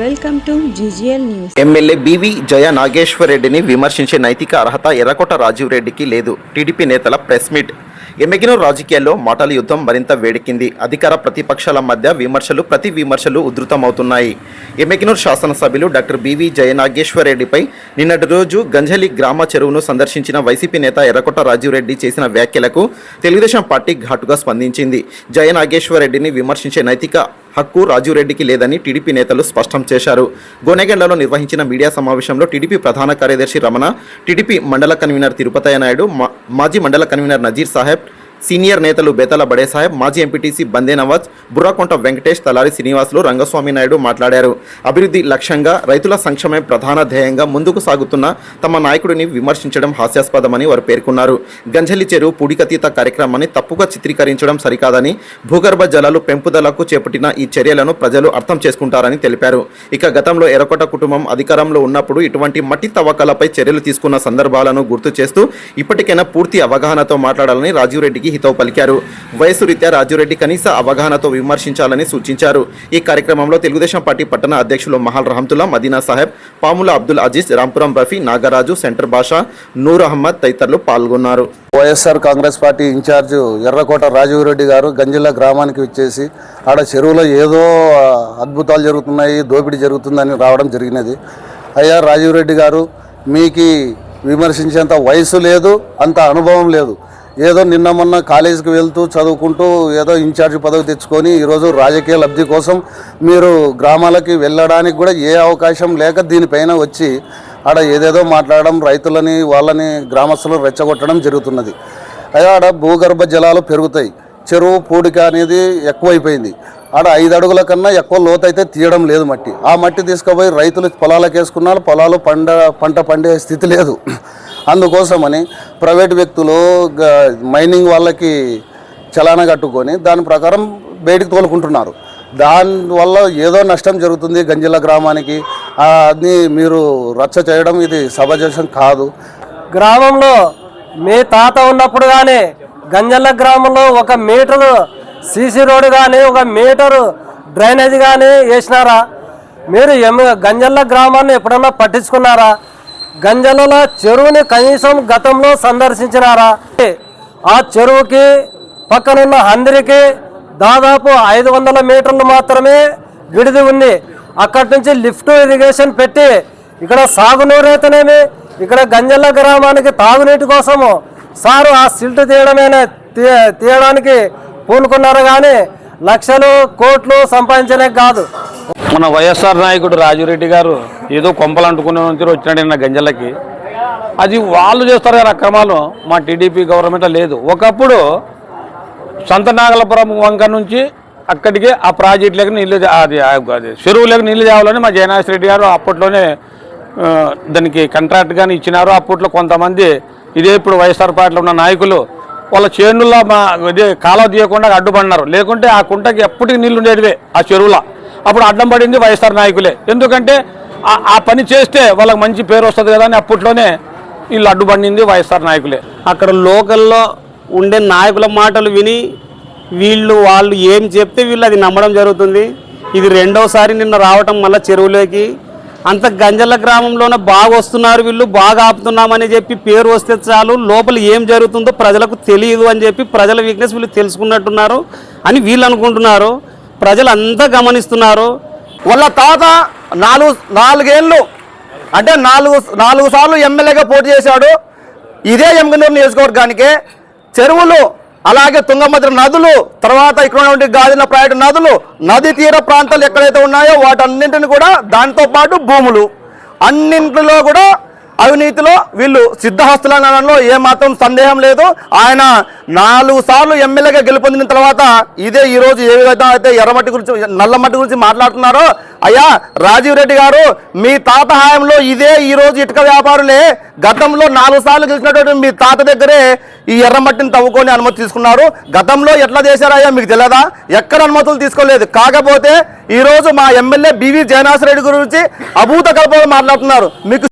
Welcome to GGL news. MLA BV Jaya Nageshwar రెడ్డిని విమర్శించే నైతిక అర్హత ఎర్రకోట రాజీవ్ రెడ్డికి లేదు. టీడీపీ నేతల ప్రెస్ మీట్. ఎమ్మెగినూరు రాజకీయాల్లో మాటల యుద్ధం మరింత వేడెక్కింది. అధికార ప్రతిపక్షాల మధ్య ప్రతి విమర్శలు ఉధృతమవుతున్నాయి. ఎమ్మెగినూరు శాసనసభ్యులు డాక్టర్ బివి జయ నాగేశ్వర్ రెడ్డిపై నిన్నటి రోజు గంజలి గ్రామ చెరువును సందర్శించిన వైసీపీ నేత ఎర్రకోట రాజీవ్ రెడ్డి చేసిన వ్యాఖ్యలకు తెలుగుదేశం పార్టీ ఘాటుగా స్పందించింది. జయ నాగేశ్వర్ రెడ్డిని విమర్శించే నైతిక హక్కు రాజీవ్ రెడ్డికి లేదని టీడీపీ నేతలు స్పష్టం చేశారు. గోనెగండ్లలో నిర్వహించిన మీడియా సమావేశంలో టీడీపీ ప్రధాన కార్యదర్శి రమణ, టీడీపీ మండల కన్వీనర్ తిరుపతయ్య నాయుడు, మాజీ మండల కన్వీనర్ నజీర్ సాహెబ్, సీనియర్ నేతలు బేతాల బడే సాహెబ్, మాజీ ఎంపీటీసీ బందే నవాజ్, బుర్రాకొంట వెంకటేష్, తలారి శ్రీనివాసులు, రంగస్వామి నాయుడు మాట్లాడారు. అభివృద్ధి లక్ష్యంగా రైతుల సంక్షేమం ప్రధాన ధ్యేయంగా ముందుకు సాగుతున్న తమ నాయకుడిని విమర్శించడం హాస్యాస్పదమని వారు పేర్కొన్నారు. గంజలి చెరువు పూడికతీత కార్యక్రమాన్ని తప్పుగా చిత్రీకరించడం సరికాదని, భూగర్భ జలాలు పెంపుదలకు చేపట్టిన ఈ చర్యలను ప్రజలు అర్థం చేసుకుంటారని తెలిపారు. ఇక గతంలో ఎర్రకోట కుటుంబం అధికారంలో ఉన్నప్పుడు ఇటువంటి మట్టి తవ్వకాలపై చర్యలు తీసుకున్న సందర్భాలను గుర్తు చేస్తూ ఇప్పటికైనా పూర్తి అవగాహనతో మాట్లాడాలని రాజీవ్ రెడ్డికి హితవు పలికారు. వయసు రీత్యా రాజీవ్రెడ్డి కనీస అవగాహనతో విమర్శించాలని సూచించారు. ఈ కార్యక్రమంలో తెలుగుదేశం పార్టీ పట్టణ అధ్యక్షులు మహల్ రహంతుల్లా, మదీనా సాహెబ్, పాముల అబ్దుల్ అజీజ్, రాంపురం రఫీ, నాగరాజు, సెంటర్ బాషా, నూర్ అహ్మద్ తదితరులు పాల్గొన్నారు. వైఎస్ఆర్ కాంగ్రెస్ పార్టీ ఇన్ఛార్జ్ ఎర్రకోట రాజీవ్ రెడ్డి గారు గంజిల్లా గ్రామానికి వచ్చేసి ఆడ చెరువులో ఏదో అద్భుతాలు జరుగుతున్నాయి, దోపిడీ జరుగుతుందని రావడం జరిగినది. అయ్యా రాజీవ్ రెడ్డి గారు, మీకు విమర్శించేంత వయసు లేదు, అంత అనుభవం లేదు. ఏదో నిన్న మొన్న కాలేజీకి వెళ్తూ చదువుకుంటూ ఏదో ఇన్ఛార్జ్ పదవి తెచ్చుకొని ఈరోజు రాజకీయ లబ్ధి కోసం మీరు గ్రామాలకి వెళ్ళడానికి కూడా ఏ అవకాశం లేక దీనిపైన వచ్చి ఆడ ఏదేదో మాట్లాడడం, రైతులని వాళ్ళని గ్రామస్తులను రెచ్చగొట్టడం జరుగుతున్నది. ఆడ భూగర్భ జలాలు పెరుగుతాయి, చెరువు పూడిక అనేది ఎక్కువైపోయింది. ఆడ 5 అడుగుల కన్నా ఎక్కువ లోతు అయితే తీయడం లేదు మట్టి. ఆ మట్టి తీసుకుపోయి రైతులు పొలాలకు వేసుకున్నారు, పొలాలు పంట పండే స్థితి లేదు. అందుకోసమని ప్రైవేట్ వ్యక్తులు మైనింగ్ వాళ్ళకి చలానా కట్టుకొని దాని ప్రకారం బయటికి తోలుకుంటున్నారు. దానివల్ల ఏదో నష్టం జరుగుతుంది గంజిల్లా గ్రామానికి. అది మీరు రచ్చ చేయడం ఇది సమంజసం కాదు. గ్రామంలో మీ తాత ఉన్నప్పుడు కానీ గంజల్ల గ్రామంలో 1 మీటరు సీసీ రోడ్డు కానీ 1 మీటరు డ్రైనేజ్ కానీ వేసినారా? మీరు గంజల్ల గ్రామాన్ని ఎప్పుడన్నా పట్టించుకున్నారా? గంజల్ల చెరువుని కనీసం గతంలో సందర్శించినారా? ఆ చెరువుకి పక్కనున్న హందిరికి దాదాపు 500 మీటర్లు మాత్రమే విడిది ఉంది. అక్కడి నుంచి లిఫ్ట్ ఇరిగేషన్ పెట్టి ఇక్కడ సాగునీరు అయితేనేమి, ఇక్కడ గంజల్ల గ్రామానికి తాగునీటి కోసము సారు ఆ సిల్ట్ తీయడానికి పూనుకున్నారు కానీ లక్షలు కోట్లు సంపాదించలే కాదు. మన వైఎస్ఆర్ నాయకుడు రాజీరెడ్డి గారు ఏదో కొంపలు అంటుకునే నుంచి వచ్చినాడు నిన్న గంజలకి. అది వాళ్ళు చేస్తారు కదా అక్రమాలు, మా టీడీపీ గవర్నమెంట్లో లేదు. ఒకప్పుడు సంతనాగలపురం వంక నుంచి అక్కడికి ఆ ప్రాజెక్టులకు నీళ్ళు, అది చెరువులకు నీళ్ళు తేవాలని మా జయనాథ్ రెడ్డి గారు అప్పట్లోనే దానికి కాంట్రాక్ట్ కానీ ఇచ్చినారు. అప్పట్లో కొంతమంది ఇదే ఇప్పుడు వైఎస్ఆర్ పార్టీలో ఉన్న నాయకులు వాళ్ళ చేనుల్లో ఇదే కాలువ తీయకుండా అడ్డుపడినారు. లేకుంటే ఆ కుంటకి ఎప్పటికీ నీళ్ళు ఉండేటివే ఆ చెరువులో. అప్పుడు అడ్డం పడింది వైఎస్ఆర్ నాయకులే. ఎందుకంటే ఆ పని చేస్తే వాళ్ళకి మంచి పేరు వస్తుంది కదా అని అప్పట్లోనే వీళ్ళు అడ్డుపడింది వైఎస్ఆర్ నాయకులే. అక్కడ లోకల్లో ఉండే నాయకుల మాటలు విని వాళ్ళు ఏం చెప్తే వీళ్ళు అది నమ్మడం జరుగుతుంది. ఇది 2వసారి నిన్న రావటం మళ్ళీ చెరువులోకి. అంత గంజల్ల గ్రామంలోనే బాగా వస్తున్నారు వీళ్ళు, బాగా ఆపుతున్నామని చెప్పి పేరు వస్తే చాలు, లోపల ఏం జరుగుతుందో ప్రజలకు తెలియదు అని చెప్పి ప్రజల వీక్నెస్ వీళ్ళు తెలుసుకున్నట్టున్నారు అని వీళ్ళు అనుకుంటున్నారు. ప్రజలు అంతా గమనిస్తున్నారు. వాళ్ళ తాత 4 ఏళ్ళు అంటే 4 సార్లు ఎమ్మెల్యేగా పోటీ చేశాడు. ఇదే ఎమ్మెల్యేరు నియోజకవర్గానికి చెరువులు, అలాగే తుంగభద్ర నదులు, తర్వాత ఇక్కడ ఉన్నటువంటి గాదిన ప్రాజెక్టు నదులు, నది తీర ప్రాంతాలు ఎక్కడైతే ఉన్నాయో వాటన్నింటిని కూడా, దాంతో పాటు భూములు అన్నింటిలో కూడా అవినీతిలో వీళ్ళు సిద్ధహస్తులనడంలో ఏమాత్రం సందేహం లేదు. ఆయన 4 సార్లు ఎమ్మెల్యేగా గెలుపొందిన తర్వాత ఇదే ఈరోజు ఏ విధంగా అయితే ఎర్రమట్టి గురించి, నల్లమట్టి గురించి మాట్లాడుతున్నారో, అయ్యా రాజీవ్ రెడ్డి గారు, మీ తాత హయాంలో ఇదే ఈరోజు ఇటుక వ్యాపారులే గతంలో 4 సార్లు గెలిచినటువంటి మీ తాత దగ్గరే ఈ ఎర్రమట్టిని తవ్వుకొని అనుమతి తీసుకున్నారు. గతంలో ఎట్లా చేశారయ్యా మీకు తెలియదా? ఎక్కడ అనుమతులు తీసుకోలేదు. కాకపోతే ఈరోజు మా ఎమ్మెల్యే బివి జయనాథ్ రెడ్డి గురించి అభూత కల్పనలు మాట్లాడుతున్నారు. మీకు